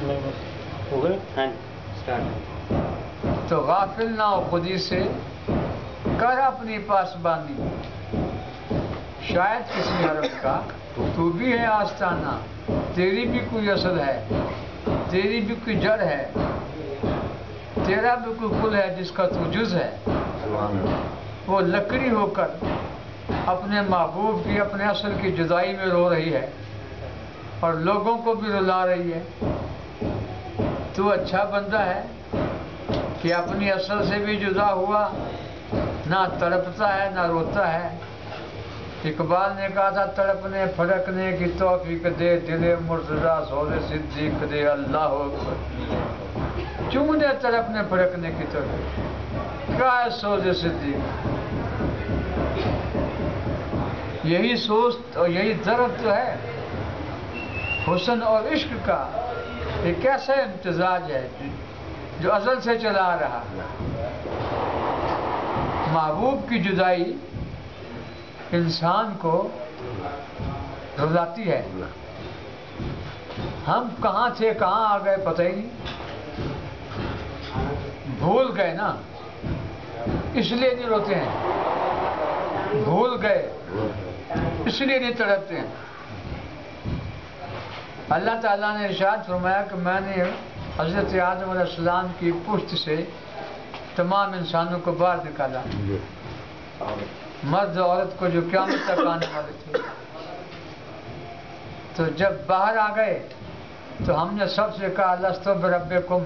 ہو گئے؟ ہاں جی اسٹارٹ. تو غافل نہ ہو خودی سے، کر اپنی پاسبانی، شاید کسی حرف کا تو بھی ہے آستانہ، تیری بھی کوئی اصل ہے، تیری بھی کوئی جڑ ہے، تیرا بھی کوئی کل ہے جس کا تو جز ہے. وہ لکڑی ہو کر اپنے محبوب کی، اپنے اصل کی جدائی میں رو رہی ہے اور لوگوں کو بھی رلا رہی ہے. تو اچھا بندہ ہے کہ اپنی اصل سے بھی جدا ہوا، نہ تڑپتا ہے نہ روتا ہے. اقبال نے کہا تھا تڑپنے پھڑکنے کی توفیق دے، دل مرتضیٰ سوز صدیق دے، اللہ اکبر. کیوں دے تڑپنے پھڑکنے کی توفیق؟ کیا ہے سوز صدیق؟ یہی سوز اور یہی درد تو ہے حسن اور عشق کا. یہ کیسا امتزاج ہے جو ازل سے چلا آ رہا. محبوب کی جدائی انسان کو رلاتی ہے. ہم کہاں تھے کہاں آ گئے پتہ ہی نہیں. بھول گئے نا، اس لیے نہیں روتے ہیں. بھول گئے اس لیے نہیں تڑپتے ہیں. اللہ تعالیٰ نے ارشاد فرمایا کہ میں نے حضرت آدم علیہ السلام کی پشت سے تمام انسانوں کو باہر نکالا، مرد عورت کو جو قیامت تک آنے والے تھے. تو جب باہر آ گئے تو ہم نے سب سے کہا لست بربکم.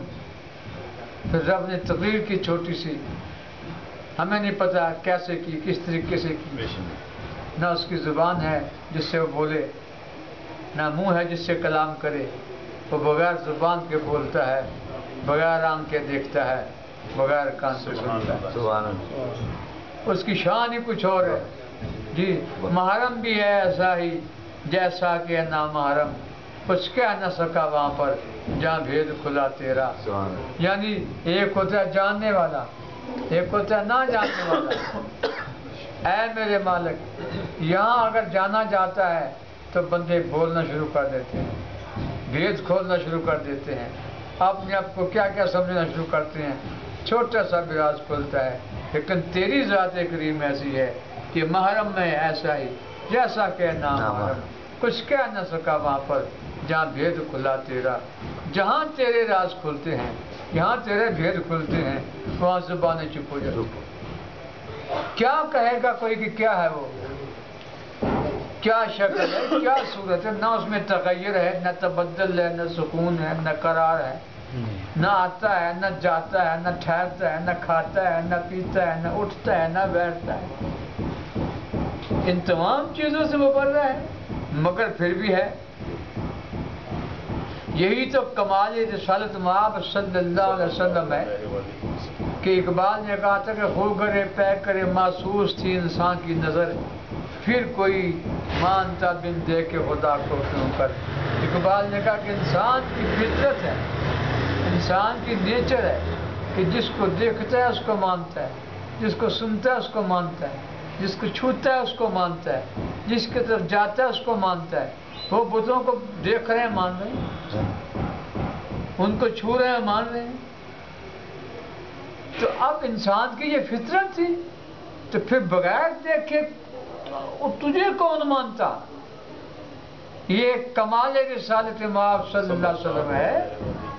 پھر رب نے تقریر کی چھوٹی سی، ہمیں نہیں پتا کیسے کی، کس طریقے سے کی. نہ اس کی زبان ہے جس سے وہ بولے، نہ منہ ہے جس سے کلام کرے. وہ بغیر زبان کے بولتا ہے، بغیر آنکھ کے دیکھتا ہے، بغیر کان سے سنتا ہے. اس کی شان ہی کچھ اور ہے. جی محرم بھی ہے ایسا ہی جیسا کہ نامحرم، کچھ کہہ نہ سکا وہاں پر جہاں بھید کھلا تیرا. یعنی ایک ہوتا ہے جاننے والا، ایک ہوتا ہے نہ جاننے والا. اے میرے مالک، یہاں اگر جانا جاتا ہے تو بندے بولنا شروع کر دیتے ہیں، بھید کھولنا شروع کر دیتے ہیں، اپنے آپ کو کیا کیا سمجھنا شروع کرتے ہیں. چھوٹا سا بھی راز کھلتا ہے. لیکن تیری ذات کریم ایسی ہے کہ محرم میں ایسا ہی جیسا کہ نامحرم، کچھ کہہ نہ سکا وہاں پر جہاں بھید کھلا تیرا. جہاں تیرے راز کھلتے ہیں، یہاں تیرے بھید کھلتے ہیں، وہاں زبانیں چپ ہو جاتی. کیا کہے گا کوئی کہ کیا ہے وہ، کیا شکل ہے، کیا صورت ہے. نہ اس میں تغیر ہے، نہ تبدل ہے، نہ سکون ہے، نہ قرار ہے، نہ آتا ہے نہ جاتا ہے، نہ ٹھہرتا ہے، نہ کھاتا ہے، نہ پیتا ہے، نہ اٹھتا ہے، نہ بیٹھتا ہے. ان تمام چیزوں سے وہ بڑھ رہا ہے مگر پھر بھی ہے. یہی تو کمال رسالت مآب صلی اللہ علیہ وسلم ہے کہ اقبال نے کہا تھا کہ خو کرے پے کرے محسوس تھی انسان کی نظر، پھر کوئی مانتا بن دے کے خدا کو کیوں کر. اقبال نے کہا کہ انسان کی فطرت ہے، انسان کی نیچر ہے کہ جس کو دیکھتا ہے اس کو مانتا ہے، جس کو سنتا ہے اس کو مانتا ہے، جس کو چھوتا ہے اس کو مانتا ہے، جس کی طرف جاتا ہے اس کو مانتا ہے. وہ بتوں کو دیکھ رہے ہیں مان رہے ہیں، ان کو چھو رہے ہیں مان رہے ہیں. تو اب انسان کی یہ فطرت تھی تو پھر بغیر دیکھے تجھے کون مانتا. یہ کمال رسالت مآب صلی اللہ علیہ وسلم ہے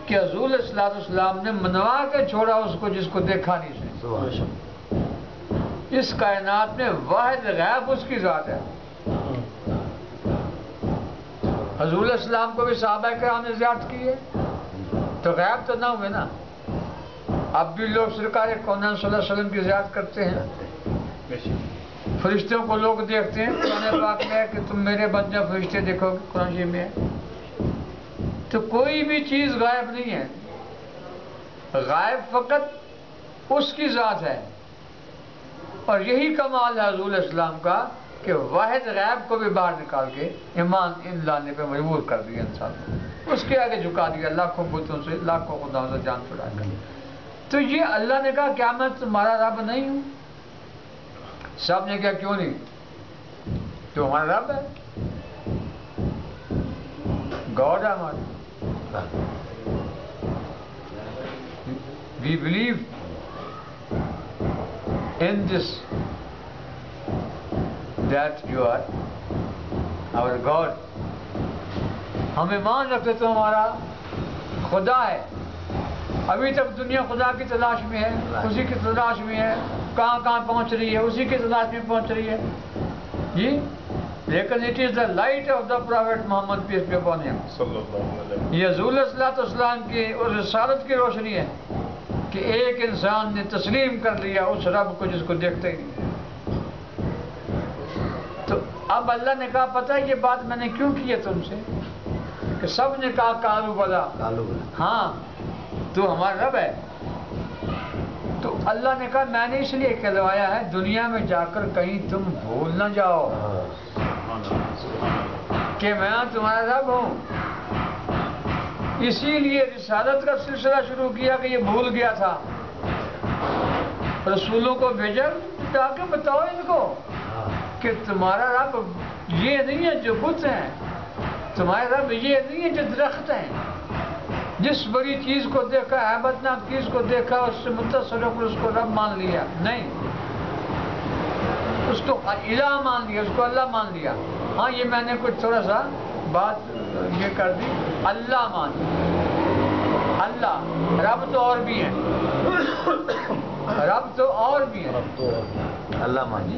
کہ حضور صلی اللہ علیہ وسلم نے منوا کے چھوڑا اس کو جس کو دیکھا نہیں سنا. اس کائنات میں واحد غیب اس کی ذات ہے. حضور علیہ السلام کو بھی صحابہ کرام نے زیارت کی ہے تو غیب تو نہ ہوئے نا. اب بھی لوگ سرکار کونین صلی اللہ علیہ وسلم کی زیارت کرتے ہیں. فرشتوں کو لوگ دیکھتے ہیں. قرآن پاک میں ہے کہ تم میرے بندے فرشتے دیکھو گے، قرآن شریف میں ہے. تو کوئی بھی چیز غائب نہیں ہے، غائب فقط اس کی ذات ہے. اور یہی کمال ہے حضور علیہ السلام کا کہ واحد غیب کو بھی باہر نکال کے ایمان ان لانے پہ مجبور کر دیا انسان کو. اس کے آگے جھکا دیا لاکھوں بتوں سے، لاکھوں خداؤں سے جان چھڑا کر. تو یہ اللہ نے کہا کیا میں تمہارا رب نہیں ہوں؟ سب نے کہا کیوں نہیں، تو ہمارا رب ہے، گاڈ ہے ہمارا. We believe in this, that you are our God. ہم ایمان رکھتے تو ہمارا خدا ہے. ابھی تک دنیا خدا کی تلاش میں ہے, اسی کی تلاش میں ہے, کہاں کہاں پہنچ رہی ہے, اسی کی تلاش میں پہنچ رہی ہے جی. لیکن it is the light of the prophet Muhammad peace be upon him, یہ حضور صلی اللہ علیہ وسلم کی اور رسالت کی روشنی ہے کہ ایک انسان نے تسلیم کر لیا اس رب کو جس کو دیکھتے ہی نہیں. تو اب اللہ نے کہا پتہ ہے یہ بات میں نے کیوں کی ہے تم سے, کہ سب نے کہا کالو بلا, ہاں تو ہمارا رب ہے. تو اللہ نے کہا میں نے اس لیے کہلوایا ہے دنیا میں جا کر کہیں تم بھول نہ جاؤ کہ میں تمہارا رب ہوں. اسی لیے رسالت کا سلسلہ شروع کیا کہ یہ بھول گیا تھا, رسولوں کو بھیجا تاکہ بتاؤ ان کو کہ تمہارا رب یہ نہیں ہے جو بت ہیں, تمہارا رب یہ نہیں ہے جو درخت ہیں. جس بڑی چیز کو دیکھا, ہیبتناک چیز کو دیکھا, اس سے متصل ہو کر اس کو رب مان لیا, نہیں, اس کو الہ مان لیا, اس کو اللہ مان لیا. ہاں یہ میں نے کچھ تھوڑا سا بات یہ کر دی, اللہ مان, اللہ رب تو اور بھی ہیں, رب تو اور بھی ہیں, اللہ مان,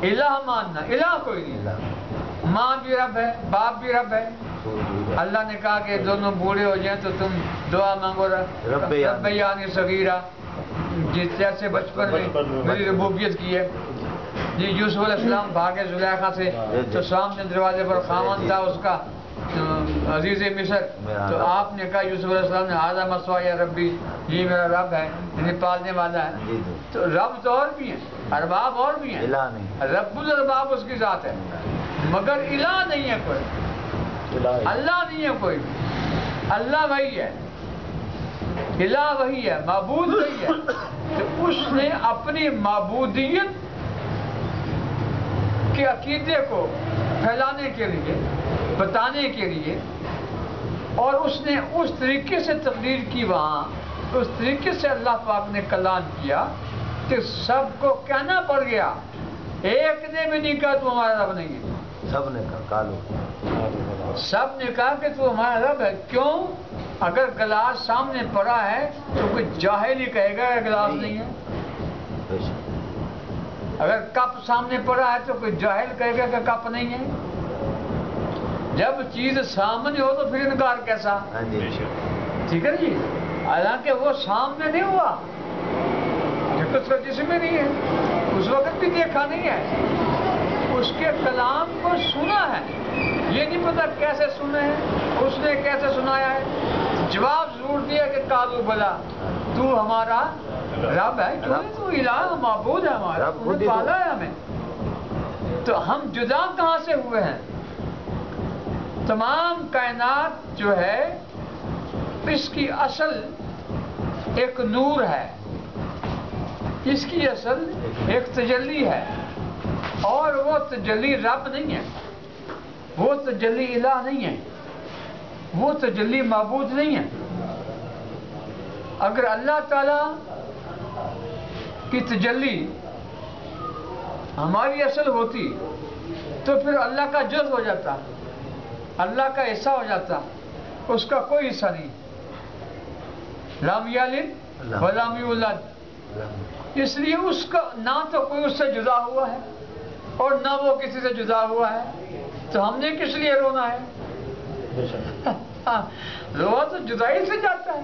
الہ ماننا, الہ کوئی نہیں. ماں بھی رب ہے, باپ بھی رب ہے. اللہ نے کہا کہ دونوں بوڑھے ہو جائیں تو تم دعا مانگو رب یعنی صغیرہ, جس جیسے بچپن میں میری ربوبیت کی ہے. جی یوسف علیہ السلام بھاگے زلیخا سے, تو سامنے دروازے پر خاوند تھا اس کا عزیز مصر, تو آپ نے کہا یوسف علیہ السلام نے ہذا مثوایا یا ربی, یہ میرا رب ہے, انہیں پالنے والا ہے. تو رب تو اور بھی ہیں, ارباب اور بھی ہیں, رب الارباب اس کی ذات ہے, مگر الہ نہیں ہے کوئی, اللہ نہیں ہے کوئی. اللہ وہی ہے, الہ وہی ہے, معبود وہی ہے. تو اس نے اپنی معبودیت کے عقیدے کو پھیلانے کے لیے, بتانے کے لیے, اور اس نے اس طریقے سے تقریر کی وہاں, اس طریقے سے اللہ پاک نے کلام کیا کہ سب کو کہنا پڑ گیا. ایک نے بھی نہیں کہا تو ہمارا رب نہیں ہے, سب نے کہا کالو, سب نے کہا کہ تو ہمارا رب ہے. کیوں؟ اگر گلاس سامنے پڑا ہے تو کوئی جاہل ہی کہے گا کہ گلاس نہیں ہے. اگر کپ سامنے پڑا ہے تو کوئی جاہل کہے گا کہ کپ نہیں ہے. جب چیز سامنے ہو تو پھر انکار کیسا, ٹھیک ہے جی. حالانکہ وہ سامنے نہیں ہوا, کیونکہ اس کا جسم میں نہیں ہے, اس وقت بھی دیکھا نہیں ہے, اس کے کلام کو سنا ہے. یہ نہیں پتا کیسے سنا ہے, اس نے کیسے سنایا ہے. جواب ضرور دیا کہ کالو بلا, تو ہمارا رب ہے, تو الہ معبود ہے ہمارا, تو نے پالا ہے ہمیں. تو ہم جدا کہاں سے ہوئے ہیں؟ تمام کائنات جو ہے اس کی اصل ایک نور ہے, اس کی اصل ایک تجلی ہے, اور وہ تجلی رب نہیں ہے, وہ تجلی الہ نہیں ہے, وہ تجلی معبود نہیں ہے. اگر اللہ تعالیٰ کی تجلی ہماری اصل ہوتی تو پھر اللہ کا جز ہو جاتا, اللہ کا حصہ ہو جاتا, اس کا کوئی حصہ نہیں. لم یلد ولم یولد, اس لیے اس کا نہ تو کوئی اس سے جدا ہوا ہے اور نہ وہ کسی سے جدا ہوا ہے. تو ہم نے کس لیے رونا ہے؟ روا تو جدائی سے جاتا ہے.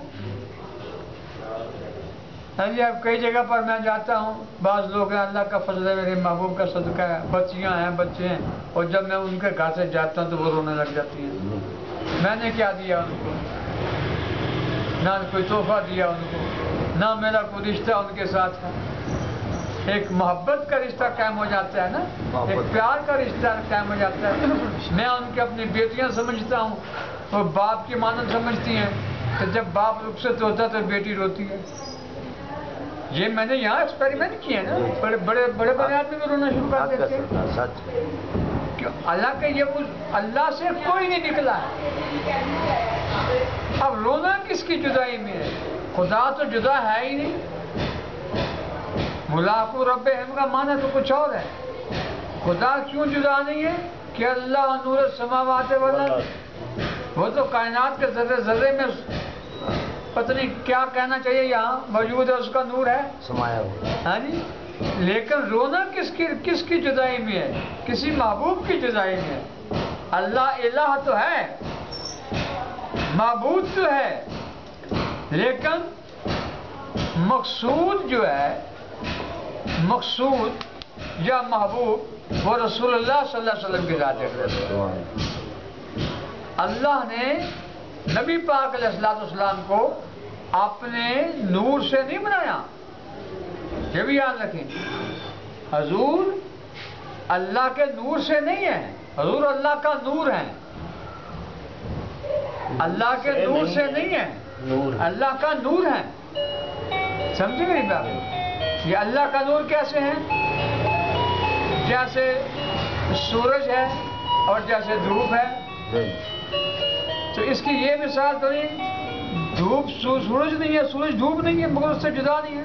ہاں جی, اب کئی جگہ پر میں جاتا ہوں, بعض لوگ ہیں اللہ کا فضل ہے, میرے محبوب کا صدقہ ہے, بچیاں ہیں, بچے ہیں, اور جب میں ان کے گھر سے جاتا ہوں تو وہ رونے لگ جاتی ہیں. میں نے کیا دیا ان کو؟ نہ کوئی تحفہ دیا ان کو, نہ میرا کوئی رشتہ ان کے ساتھ ہے. ایک محبت کا رشتہ قائم ہو جاتا ہے نا, ایک پیار کا رشتہ قائم ہو جاتا ہے. میں ان کے اپنی بیٹیاں سمجھتا ہوں, وہ باپ کی مانند سمجھتی ہیں کہ جب باپ رخصت ہوتا ہے تو بیٹی روتی ہے. یہ میں نے یہاں ایکسپیریمنٹ کیا نا, بڑے آدمی میں رونا شروع کر دیتے ہیں. اللہ کے یہ اللہ سے کوئی نہیں نکلا ہے. اب کی جدائی میں ہے؟ خدا تو جدا ہے ہی نہیں. ملاقو ربہم کا معنی تو کچھ اور ہے. خدا کیوں جدا نہیں ہے؟ کہ اللہ نور السماوات والارض، وہ تو کائنات کے ذرے ذرے میں پتہ نہیں کیا کہنا چاہیے یہاں موجود ہے، اس کا نور ہے. سمایا ہوا. ہاں جی. لیکن رونا کس کی جدائی میں ہے؟ کسی محبوب کی جدائی میں ہے. اللہ الہ تو ہے، معبود تو ہے، لیکن مقصود جو ہے، مقصود یا محبوب وہ رسول اللہ صلی اللہ علیہ وسلم کی ذات ہے. اللہ نے نبی پاک علیہ السلام کو اپنے نور سے نہیں بنایا. یہ بھی یاد رکھیں، حضور اللہ کے نور سے نہیں ہے، حضور اللہ کا نور ہے. اللہ کے نور سے نہیں ہے، اللہ کا نور ہے. سمجھے میری بات؟ یہ اللہ کا نور کیسے ہے؟ جیسے سورج ہے اور جیسے دھوپ ہے. تو اس کی یہ مثال تو نہیں، دھوپ سورج نہیں ہے، سورج دھوپ نہیں ہے، مگر اس سے جدا نہیں ہے.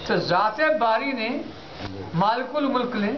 تو ذات باری نے، مالک الملک نے